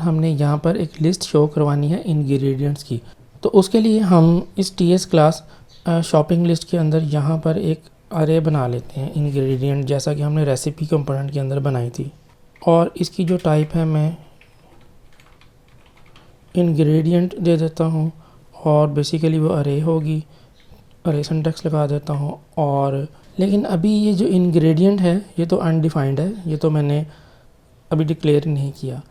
हमने यहाँ पर एक लिस्ट शो करवानी है इंग्रेडिएंट्स की। तो उसके लिए हम इस टीएस क्लास शॉपिंग लिस्ट के अंदर यहाँ पर एक अरे बना लेते हैं इंग्रेडिएंट, जैसा कि हमने रेसिपी कंपोनेंट के अंदर बनाई थी। और इसकी जो टाइप है मैं इंग्रेडिएंट दे देता हूँ और बेसिकली वो अरे होगी, अरे सिंटैक्स लगा देता हूँ। और लेकिन अभी ये जो इंग्रेडिएंट है ये तो अनडिफाइंड है, ये तो मैंने अभी डिक्लेयर नहीं किया।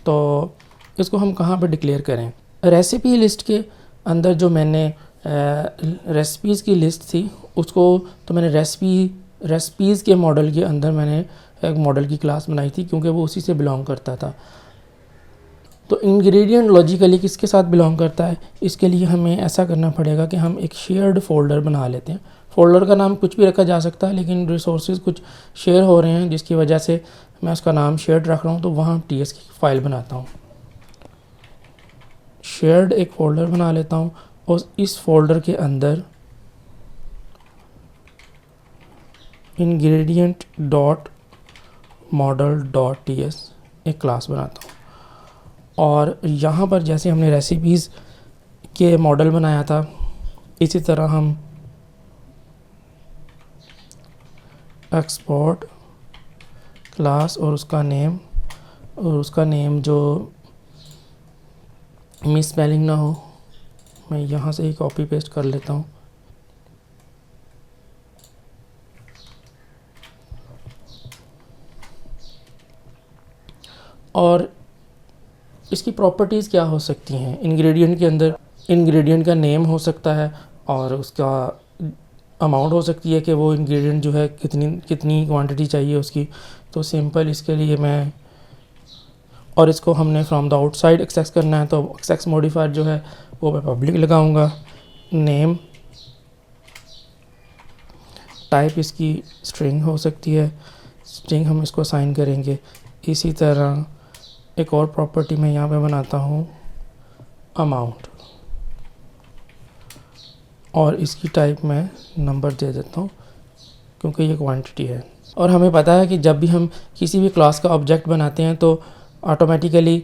तो इसको हम कहाँ पर डिक्लेयर करें? रेसिपी लिस्ट के अंदर जो मैंने रेसिपीज़ की लिस्ट थी उसको तो मैंने रेसिपीज़ के मॉडल के अंदर मैंने एक मॉडल की क्लास बनाई थी, क्योंकि वो उसी से बिलोंग करता था। तो इंग्रेडिएंट लॉजिकली किसके साथ बिलोंग करता है, इसके लिए हमें ऐसा करना पड़ेगा कि हम एक शेयर्ड फ़ोल्डर बना लेते हैं। फ़ोल्डर का नाम कुछ भी रखा जा सकता है, लेकिन रिसोर्सेज कुछ शेयर हो रहे हैं जिसकी वजह से मैं उसका नाम शेयर्ड रख रहा हूँ। तो वहाँ टीएस की फ़ाइल बनाता हूँ, शेयर्ड एक फ़ोल्डर बना लेता हूँ और इस फोल्डर के अंदर ingredient dot model dot TS एक क्लास बनाता हूँ। और यहाँ पर जैसे हमने रेसिपीज़ के मॉडल बनाया था इसी तरह हम एक्सपोर्ट क्लास और उसका नेम जो मिस स्पेलिंग ना हो, मैं यहाँ से ही कॉपी पेस्ट कर लेता हूँ। और इसकी प्रॉपर्टीज़ क्या हो सकती हैं? इंग्रेडिएंट के अंदर इंग्रेडिएंट का नेम हो सकता है और उसका अमाउंट हो सकती है कि वो इंग्रेडिएंट जो है कितनी क्वांटिटी चाहिए उसकी। तो सिंपल इसके लिए मैं, और इसको हमने फ्रॉम द आउटसाइड एक्सेस करना है, तो एक्सेस मॉडिफायर जो है वो मैं पब्लिक लगाऊंगा। नेम टाइप इसकी स्ट्रिंग हो सकती है, स्ट्रिंग हम इसको असाइन करेंगे। इसी तरह एक और प्रॉपर्टी मैं यहाँ पे बनाता हूँ अमाउंट, और इसकी टाइप मैं नंबर दे देता हूँ क्योंकि ये क्वांटिटी है। और हमें पता है कि जब भी हम किसी भी क्लास का ऑब्जेक्ट बनाते हैं तो ऑटोमेटिकली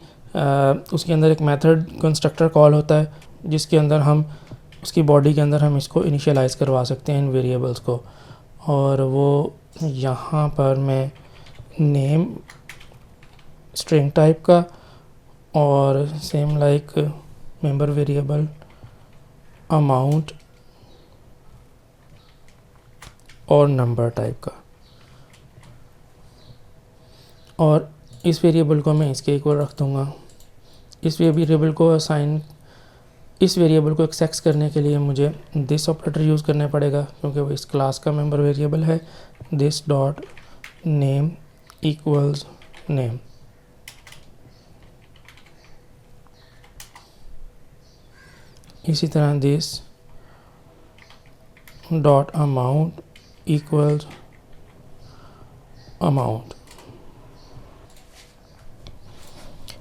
उसके अंदर एक मेथड कंस्ट्रक्टर कॉल होता है जिसके अंदर हम उसकी बॉडी के अंदर हम इसको इनिशियलाइज़ करवा सकते हैं इन वेरिएबल्स को। और वो यहाँ पर मैं नेम स्ट्रिंग टाइप का और same like member variable amount और नंबर टाइप का, और इस वेरिएबल को मैं इसके इक्वल रख दूँगा। इस वेरिएबल को एक्सेस करने के लिए मुझे दिस ऑपरेटर यूज़ करना पड़ेगा क्योंकि वो इस क्लास का मेंबर वेरिएबल है। This dot name equals name. इसी तरह this dot amount equals amount.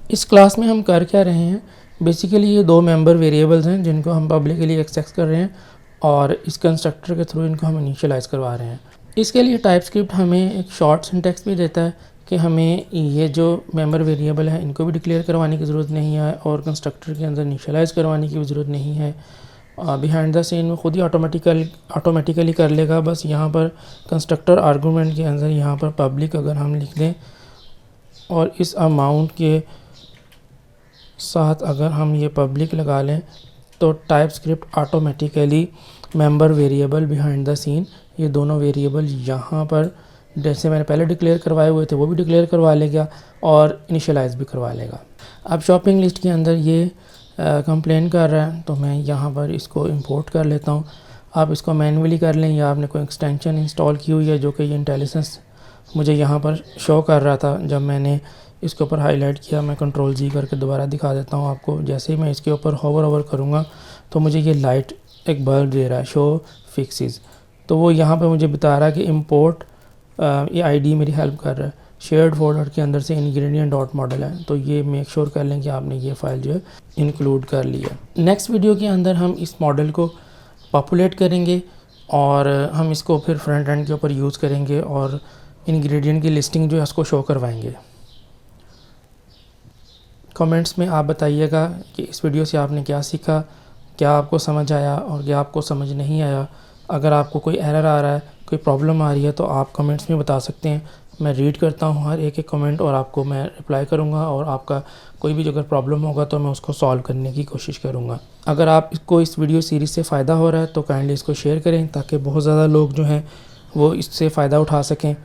इस क्लास में हम कर क्या रहे हैं? बेसिकली ये दो मेंबर वेरिएबल्स हैं जिनको हम पब्लिकली एक्सेस कर रहे हैं और इस कंस्ट्रक्टर के थ्रू इनको हम इनिशियलाइज़ करवा रहे हैं। इसके लिए टाइपस्क्रिप्ट हमें एक शॉर्ट सिंटैक्स भी देता है कि हमें ये जो मेंबर वेरिएबल है इनको भी डिक्लेयर करवाने की ज़रूरत नहीं है और कंस्ट्रक्टर के अंदर इनिशियलाइज़ करवाने की भी ज़रूरत नहीं है। बिहाइंड द सीन में खुद ही ऑटोमेटिकली कर लेगा। बस यहाँ पर कंस्ट्रक्टर आर्गूमेंट के अंदर यहाँ पर पब्लिक अगर हम लिख दें और इस अमाउंट के साथ अगर हम ये पब्लिक लगा लें तो TypeScript automatically member variable behind the scene ये दोनों वेरिएबल यहाँ पर जैसे मैंने पहले डिक्लेयर करवाए हुए थे वो भी डिक्लेयर करवा लेगा और इनिशियलाइज़ भी करवा लेगा। अब शॉपिंग लिस्ट के अंदर ये कंप्लेन कर रहा है तो मैं यहाँ पर इसको इंपोर्ट कर लेता हूँ। आप इसको मैन्युअली कर लें या आपने कोई एक्सटेंशन इंस्टॉल की हुई है जो कि ये इंटेलिजेंस मुझे यहाँ पर शो कर रहा था जब मैंने इसके ऊपर हाईलाइट किया। मैं कंट्रोल जी करके दोबारा दिखा देता हूँ आपको। जैसे ही मैं इसके ऊपर होवर करूँगा तो मुझे ये लाइट एक बल्ब दे रहा है शो फिक्सेस। तो वो यहाँ पे मुझे बता रहा है कि इंपोर्ट ये आईडी मेरी हेल्प कर रहा है। शेयर्ड फोल्डर के अंदर से इंग्रेडिएंट डॉट मॉडल है तो ये मेक श्योर कर लें कि आपने ये फाइल जो है इंक्लूड कर ली है। नेक्स्ट वीडियो के अंदर हम इस मॉडल को पॉपुलेट करेंगे और हम इसको फिर फ्रंट एंड के ऊपर यूज़ करेंगे और इंग्रेडिएंट की लिस्टिंग जो है उसको शो करवाएंगे। कमेंट्स में आप बताइएगा कि इस वीडियो से आपने क्या सीखा, क्या आपको समझ आया और क्या आपको समझ नहीं आया। अगर आपको कोई एरर आ रहा है, कोई प्रॉब्लम आ रही है तो आप कमेंट्स में बता सकते हैं। मैं रीड करता हूँ हर एक कमेंट और आपको मैं रिप्लाई करूँगा, और आपका कोई भी अगर प्रॉब्लम होगा तो मैं उसको सॉल्व करने की कोशिश करूँगा। अगर आपको इस वीडियो सीरीज़ से फ़ायदा हो रहा है तो काइंडली इसको शेयर करें, ताकि बहुत ज़्यादा लोग जो हैं वो इससे फ़ायदा उठा सकें।